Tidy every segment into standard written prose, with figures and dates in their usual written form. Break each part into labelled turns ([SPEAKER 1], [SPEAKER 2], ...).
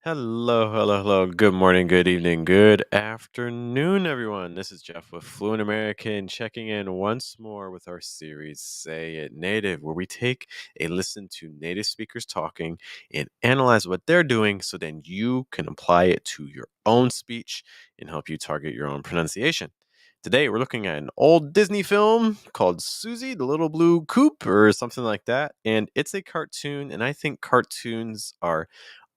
[SPEAKER 1] Hello, hello, hello. Good morning, good evening, good afternoon, everyone. This is Jeff with Fluent American checking in once more with our series, Say It Native, where we take a listen to native speakers talking and analyze what they're doing so then you can apply it to your own speech and help you target your own pronunciation. Today, we're looking at an old Disney film called Susie, the Little Blue Coupe, or something like that. And it's a cartoon, and I think cartoons are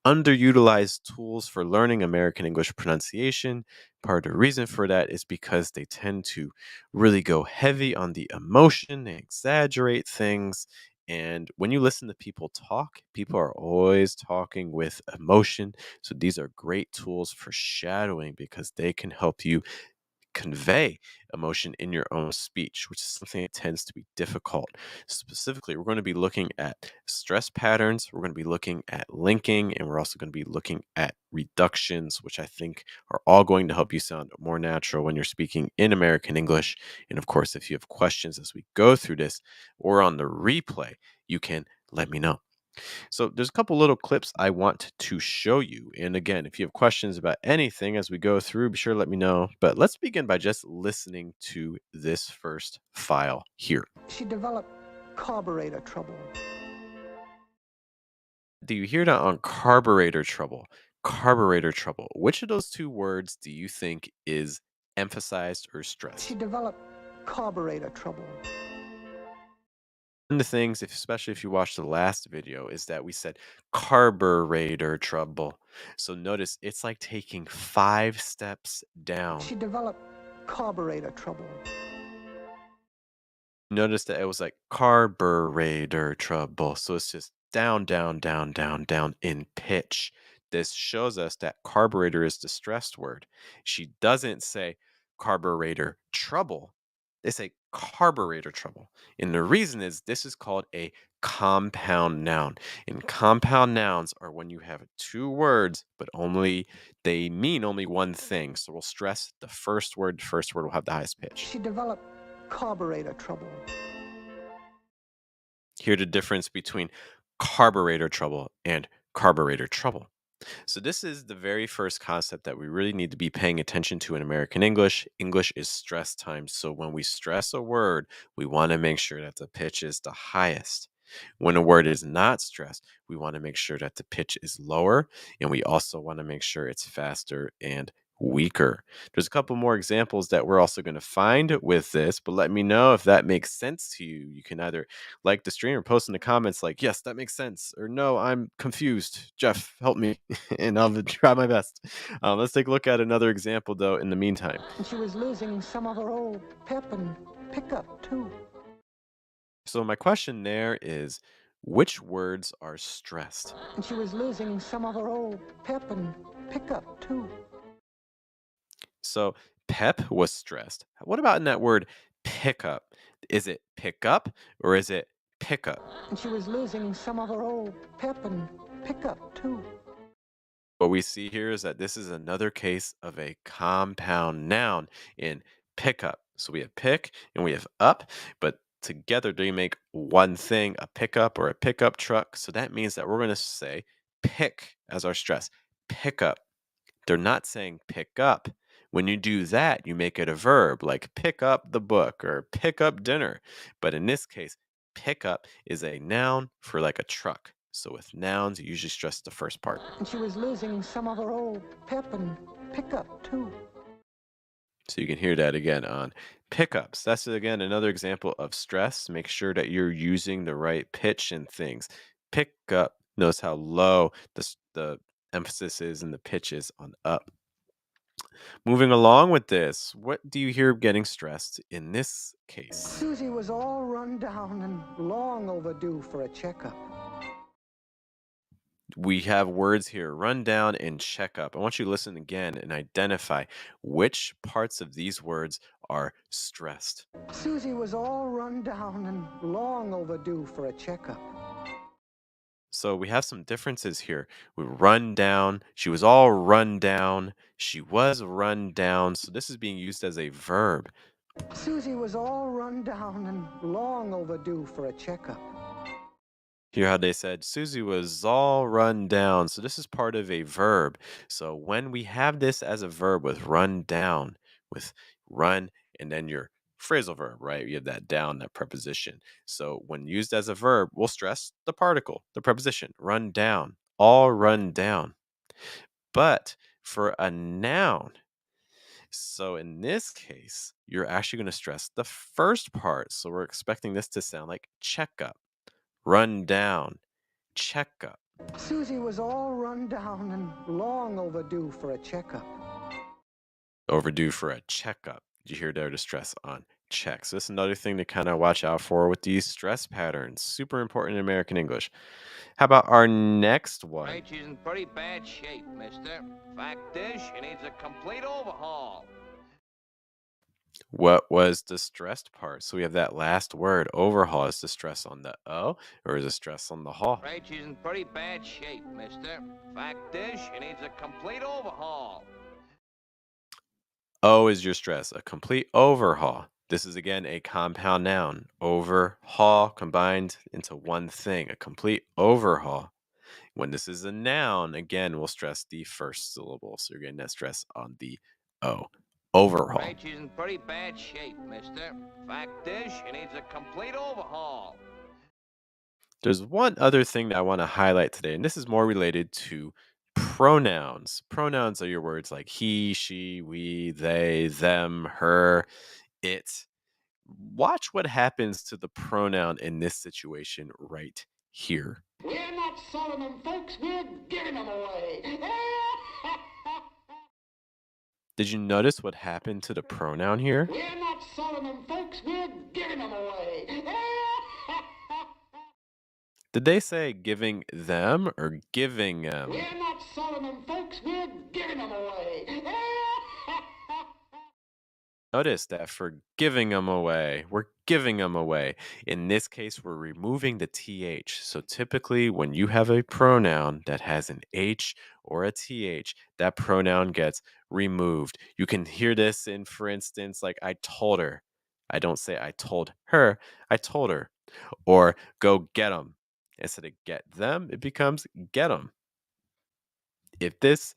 [SPEAKER 1] underutilized tools for learning American English pronunciation. Part of the reason for that is because they tend to really go heavy on the emotion, they exaggerate things. And when you listen to people talk, people are always talking with emotion. So these are great tools for shadowing because they can help you convey emotion in your own speech, which is something that tends to be difficult. Specifically, we're going to be looking at stress patterns, we're going to be looking at linking, and we're also going to be looking at reductions, which I think are all going to help you sound more natural when you're speaking in American English. And of course, if you have questions as we go through this or on the replay, you can let me know. So there's a couple little clips I want to show you. And again, if you have questions about anything as we go through, be sure to let me know. But let's begin by just listening to this first file here.
[SPEAKER 2] She developed carburetor trouble.
[SPEAKER 1] Do you hear that on carburetor trouble? Carburetor trouble. Which of those two words do you think is emphasized or stressed?
[SPEAKER 2] She developed carburetor trouble.
[SPEAKER 1] One of the things, especially if you watched the last video, is that we said carburetor trouble. So notice it's like taking 5 steps down.
[SPEAKER 2] She developed carburetor trouble.
[SPEAKER 1] Notice that it was like carburetor trouble. So it's just down, down, down, down, down in pitch. This shows us that carburetor is the stressed word. She doesn't say carburetor trouble. They say carburetor trouble. And the reason is this is called a compound noun. And compound nouns are when you have two words, but only they mean only one thing. So we'll stress the first word. The first word will have the highest pitch.
[SPEAKER 2] She developed carburetor trouble.
[SPEAKER 1] Hear the difference between carburetor trouble and carburetor trouble. So, this is the very first concept that we really need to be paying attention to in American English. English is stress time. So, when we stress a word, we want to make sure that the pitch is the highest. When a word is not stressed, we want to make sure that the pitch is lower. And we also want to make sure it's faster and weaker. There's a couple more examples that we're also going to find with this, but let me know if that makes sense to you. You can either like the stream or post in the comments like, yes, that makes sense, or no, I'm confused. Jeff, help me, and I'll try my best. Let's take a look at another example, though, in the meantime.
[SPEAKER 2] And she was losing some of her old pep and pickup, too.
[SPEAKER 1] So, my question there is which words are stressed?
[SPEAKER 2] And she was losing some of her old pep and pickup, too.
[SPEAKER 1] So, pep was stressed. What about in that word pickup? Is it pick up or is it pickup?
[SPEAKER 2] And she was losing some of her old pep and pickup, too.
[SPEAKER 1] What we see here is that this is another case of a compound noun in pickup. So we have pick and we have up, but together they make one thing, a pickup or a pickup truck. So that means that we're going to say pick as our stress. Pickup. They're not saying pick up. When you do that, you make it a verb like pick up the book or pick up dinner. But in this case, pick up is a noun for like a truck. So with nouns, you usually stress the first part.
[SPEAKER 2] And she was losing some of her old pep and pickup, too.
[SPEAKER 1] So you can hear that again on pickups. That's again another example of stress. Make sure that you're using the right pitch and things. Pick up. Notice how low the emphasis is and the pitch is on up. Moving along with this, what do you hear getting stressed in this case?
[SPEAKER 2] Susie was all run down and long overdue for a checkup.
[SPEAKER 1] We have words here, run down and check up. I want you to listen again and identify which parts of these words are stressed.
[SPEAKER 2] Susie was all run down and long overdue for a checkup.
[SPEAKER 1] So we have some differences here. We run down, she was all run down, she was run down. So this is being used as a verb.
[SPEAKER 2] Susie was all run down and long overdue for a checkup.
[SPEAKER 1] Hear how they said Susie was all run down. So this is part of a verb. So when we have this as a verb with run down, with run and then your phrasal verb, right? You have that down, that preposition. So when used as a verb, we'll stress the particle, the preposition, run down, all run down. But for a noun, so in this case, you're actually going to stress the first part. So we're expecting this to sound like checkup, run down, checkup.
[SPEAKER 2] Susie was all run down and long overdue for a checkup.
[SPEAKER 1] Overdue for a checkup. Did you hear there to stress on check? So this is another thing to kind of watch out for with these stress patterns. Super important in American English. How about our next one?
[SPEAKER 3] Right, she's in pretty bad shape, mister. Fact is, she needs a complete overhaul.
[SPEAKER 1] What was the stressed part? So we have that last word, overhaul. Is the stress on the O or is the stress on the haw?
[SPEAKER 3] Right, she's in pretty bad shape, mister. Fact is, she needs a complete overhaul.
[SPEAKER 1] O is your stress, a complete overhaul. This is again a compound noun. Overhaul combined into one thing, a complete overhaul. When this is a noun, again, we'll stress the first syllable. So you're getting that stress on the O. Overhaul.
[SPEAKER 3] Right, she's in pretty bad shape, mister. Fact is, she needs a complete overhaul.
[SPEAKER 1] There's one other thing that I want to highlight today, and this is more related to pronouns. Pronouns are your words like he, she, we, they, them, her, it. Watch what happens to the pronoun in this situation right here.
[SPEAKER 4] We're not selling them, folks. We're giving them away.
[SPEAKER 1] Did you notice what happened to the pronoun here?
[SPEAKER 4] We're not selling them, folks. We're giving them away.
[SPEAKER 1] Did they say giving them or giving them?
[SPEAKER 4] We're not selling them, folks. We're giving them away.
[SPEAKER 1] Notice that for giving them away, we're giving them away. In this case, we're removing the TH. So typically, when you have a pronoun that has an H or a TH, that pronoun gets removed. You can hear this in, for instance, like I told her. I don't say I told her, I told her. Or go get them. Instead of get them, it becomes get them. If this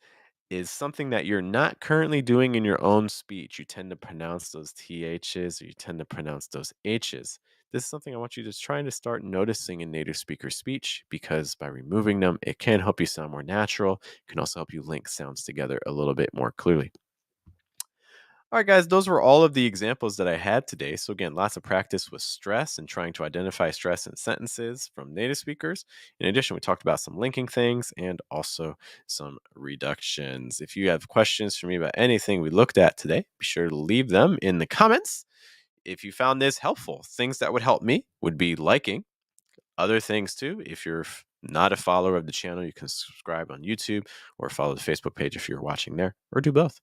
[SPEAKER 1] is something that you're not currently doing in your own speech, you tend to pronounce those THs or you tend to pronounce those Hs. This is something I want you to try to start noticing in native speaker speech because by removing them, it can help you sound more natural. It can also help you link sounds together a little bit more clearly. All right, guys, those were all of the examples that I had today. So, again, lots of practice with stress and trying to identify stress in sentences from native speakers. In addition, we talked about some linking things and also some reductions. If you have questions for me about anything we looked at today, be sure to leave them in the comments. If you found this helpful, things that would help me would be liking. Other things too, if you're not a follower of the channel, you can subscribe on YouTube or follow the Facebook page if you're watching there, or do both.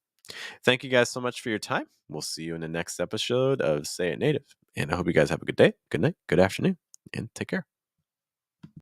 [SPEAKER 1] Thank you guys so much for your time. We'll see you in the next episode of Say It Native. And I hope you guys have a good day, good night, good afternoon, and take care.